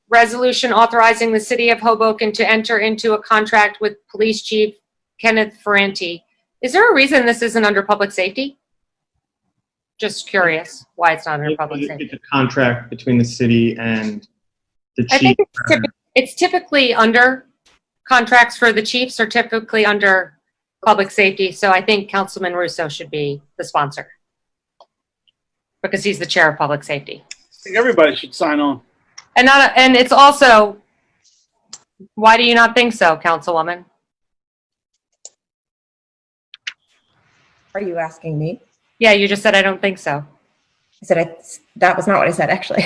resolution authorizing the city of Hoboken to enter into a contract with Police Chief Kenneth Ferrante. Is there a reason this isn't under public safety? Just curious why it's not under public safety. It's a contract between the city and the chief. I think it's typically under contracts for the chiefs are typically under public safety. So I think Councilman Russo should be the sponsor because he's the chair of public safety. I think everybody should sign on. And it's also, why do you not think so, Councilwoman? Are you asking me? Yeah, you just said I don't think so. I said that was not what I said, actually.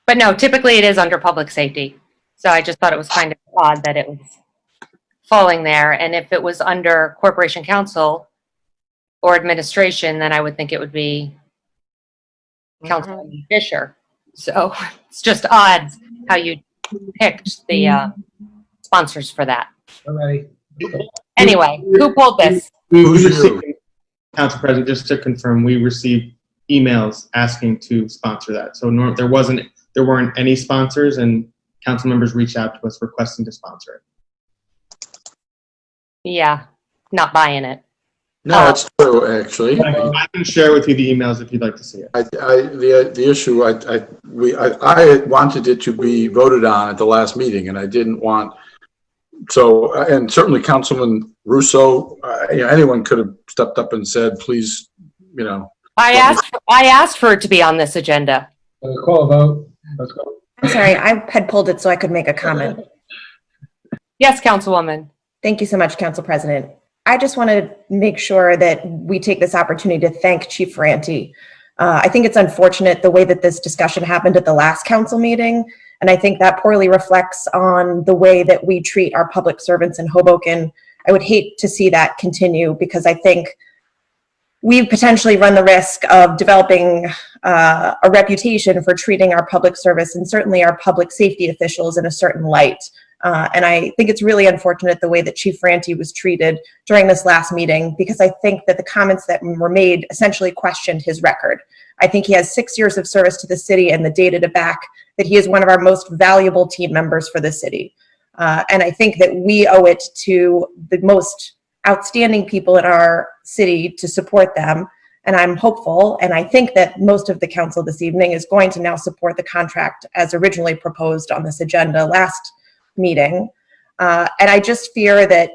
But no, typically it is under public safety. So I just thought it was kind of odd that it was falling there. And if it was under Corporation Council or administration, then I would think it would be Councilwoman Fisher. So it's just odd how you picked the sponsors for that. All right. Anyway, who pulled this? Council President, just to confirm, we received emails asking to sponsor that. So there weren't any sponsors, and council members reached out to us requesting to sponsor it. Yeah, not buying it. No, it's true, actually. I can share with you the emails if you'd like to see it. The issue, I wanted it to be voted on at the last meeting, and I didn't want, so, and certainly Councilman Russo, anyone could have stepped up and said, please, I asked for it to be on this agenda. Call a vote. Let's go. I'm sorry, I had pulled it so I could make a comment. Yes, Councilwoman. Thank you so much, Council President. I just want to make sure that we take this opportunity to thank Chief Ferrante. I think it's unfortunate the way that this discussion happened at the last council meeting, and I think that poorly reflects on the way that we treat our public servants in Hoboken. I would hate to see that continue because I think we've potentially run the risk of developing a reputation for treating our public service and certainly our public safety officials in a certain light. And I think it's really unfortunate the way that Chief Ferrante was treated during this last meeting, because I think that the comments that were made essentially questioned his record. I think he has 6 years of service to the city and the data to back that he is one of our most valuable team members for the city. And I think that we owe it to the most outstanding people in our city to support them. And I'm hopeful, and I think that most of the council this evening is going to now support the contract as originally proposed on this agenda last meeting. And I just fear that,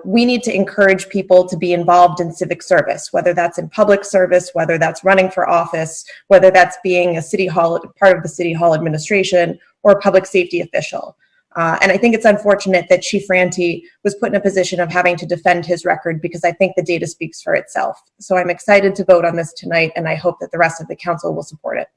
we need to encourage people to be involved in civic service, whether that's in public service, whether that's running for office, whether that's being a city hall, part of the city hall administration, or a public safety official. And I think it's unfortunate that Chief Ferrante was put in a position of having to defend his record, because I think the data speaks for itself. So I'm excited to vote on this tonight, and I hope that the rest of the council will support it.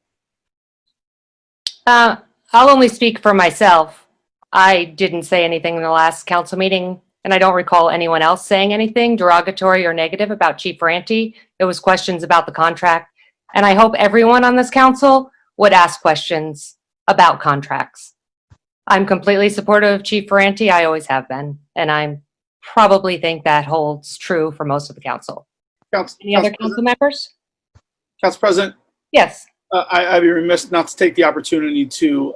I'll only speak for myself. I didn't say anything in the last council meeting, and I don't recall anyone else saying anything derogatory or negative about Chief Ferrante. It was questions about the contract, and I hope everyone on this council would ask questions about contracts. I'm completely supportive of Chief Ferrante. I always have been, and I probably think that holds true for most of the council. Any other council members? Council President? Yes. I'd be remiss not to take the opportunity to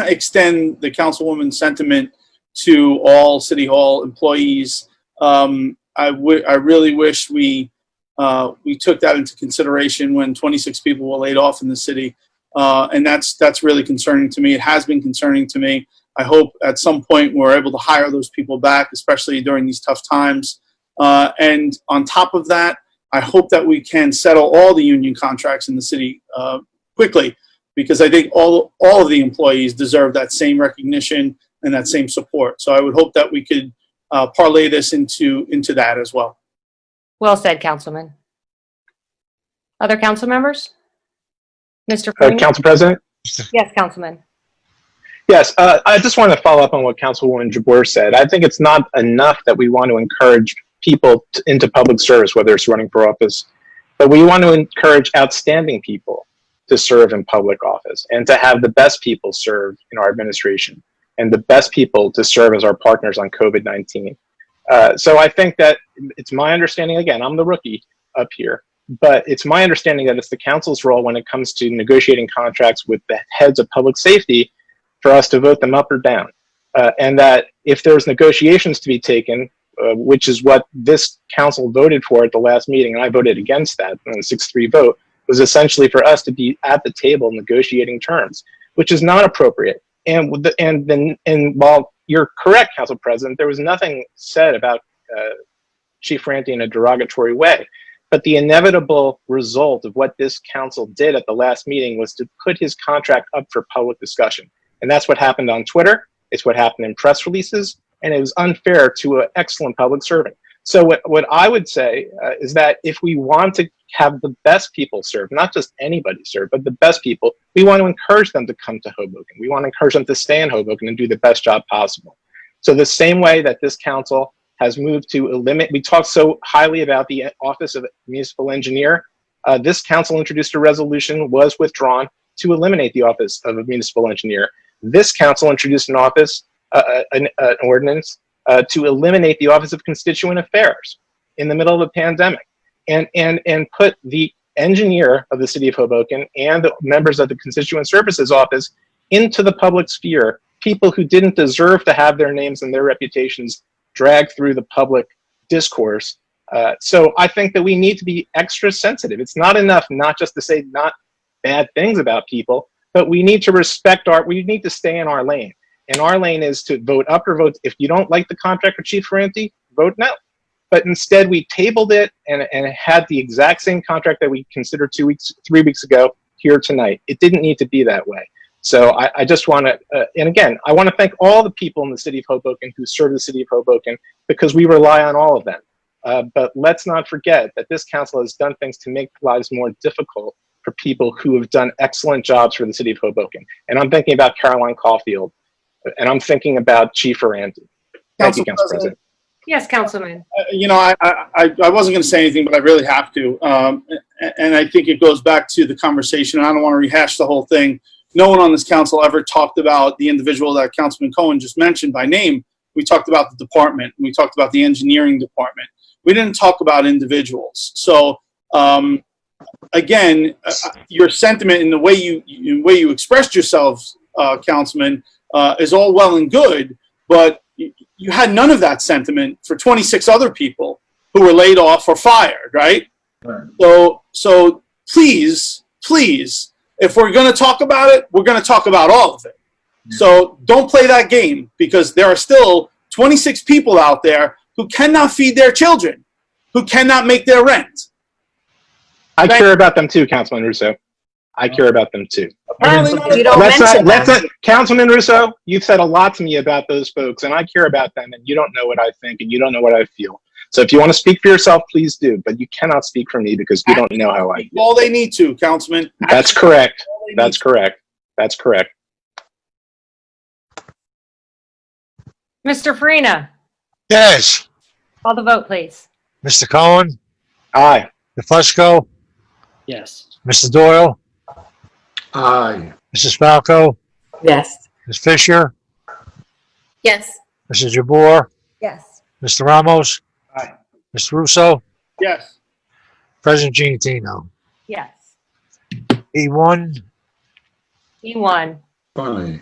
extend the councilwoman's sentiment to all City Hall employees. I really wish we took that into consideration when 26 people were laid off in the city. And that's really concerning to me. It has been concerning to me. I hope at some point we're able to hire those people back, especially during these tough times. And on top of that, I hope that we can settle all the union contracts in the city quickly, because I think all of the employees deserve that same recognition and that same support. So I would hope that we could parlay this into that as well. Well said, Councilman. Other council members? Mr. Freeman? Council President? Yes, Councilman. Yes, I just wanted to follow up on what Councilwoman Jabour said. I think it's not enough that we want to encourage people into public service, whether it's running for office, but we want to encourage outstanding people to serve in public office and to have the best people serve in our administration and the best people to serve as our partners on COVID-19. So I think that it's my understanding, again, I'm the rookie up here, But it's my understanding that it's the council's role when it comes to negotiating contracts with the heads of public safety for us to vote them up or down. And that if there's negotiations to be taken, which is what this council voted for at the last meeting, and I voted against that on a 6-3 vote, was essentially for us to be at the table negotiating terms, which is not appropriate. And while you're correct, Council President, there was nothing said about Chief Ferrante in a derogatory way. But the inevitable result of what this council did at the last meeting was to put his contract up for public discussion. And that's what happened on Twitter. It's what happened in press releases. And it was unfair to an excellent public servant. So what I would say is that if we want to have the best people served, not just anybody served, but the best people, we want to encourage them to come to Hoboken. We want to encourage them to stay in Hoboken and do the best job possible. So the same way that this council has moved to eliminate, we talked so highly about the Office of Municipal Engineer. This council introduced a resolution, was withdrawn, to eliminate the Office of a Municipal Engineer. This council introduced an ordinance to eliminate the Office of Constituent Affairs in the middle of a pandemic, and put the engineer of the city of Hoboken and the members of the Constituent Services Office into the public sphere, people who didn't deserve to have their names and their reputations dragged through the public discourse. So I think that we need to be extra sensitive. It's not enough not just to say not bad things about people, but we need to we need to stay in our lane. And our lane is to vote up or vote. If you don't like the contract with Chief Ferrante, vote no. But instead we tabled it and had the exact same contract that we considered 3 weeks ago here tonight. It didn't need to be that way. So I just want to, and again, I want to thank all the people in the city of Hoboken who serve the city of Hoboken, because we rely on all of them. But let's not forget that this council has done things to make lives more difficult for people who have done excellent jobs for the city of Hoboken. And I'm thinking about Caroline Caulfield, and I'm thinking about Chief Ferrante. Thank you, Council President. Yes, Councilman. I wasn't going to say anything, but I really have to. And I think it goes back to the conversation. I don't want to rehash the whole thing. No one on this council ever talked about the individual that Councilman Cohen just mentioned by name. We talked about the department. We talked about the engineering department. We didn't talk about individuals. So, again, your sentiment and the way you expressed yourselves, Councilman, is all well and good, but you had none of that sentiment for 26 other people who were laid off or fired, right? Right. So please, if we're going to talk about it, we're going to talk about all of it. Yeah. So don't play that game, because there are still 26 people out there who cannot feed their children, who cannot make their rent. I care about them too, Councilman Russo. I care about them too. Apparently not. You don't mention them. Councilman Russo, you've said a lot to me about those folks, and I care about them, and you don't know what I think, and you don't know what I feel. So if you want to speak for yourself, please do, but you cannot speak for me because you don't know how I feel. All they need to, Councilman. That's correct. That's correct. That's correct. Mr. Farina, Yes. call the vote, please. Mr. Cohen, Aye. Mr. Fusco, Yes. Mr. Doyle, Aye. Mrs. Falco, Yes. Ms. Fisher, Yes. Mrs. Jabour, Yes. Mr. Ramos, Aye. Mr. Russo, Yes. President Giantino. Yes. E1, E1, Funny.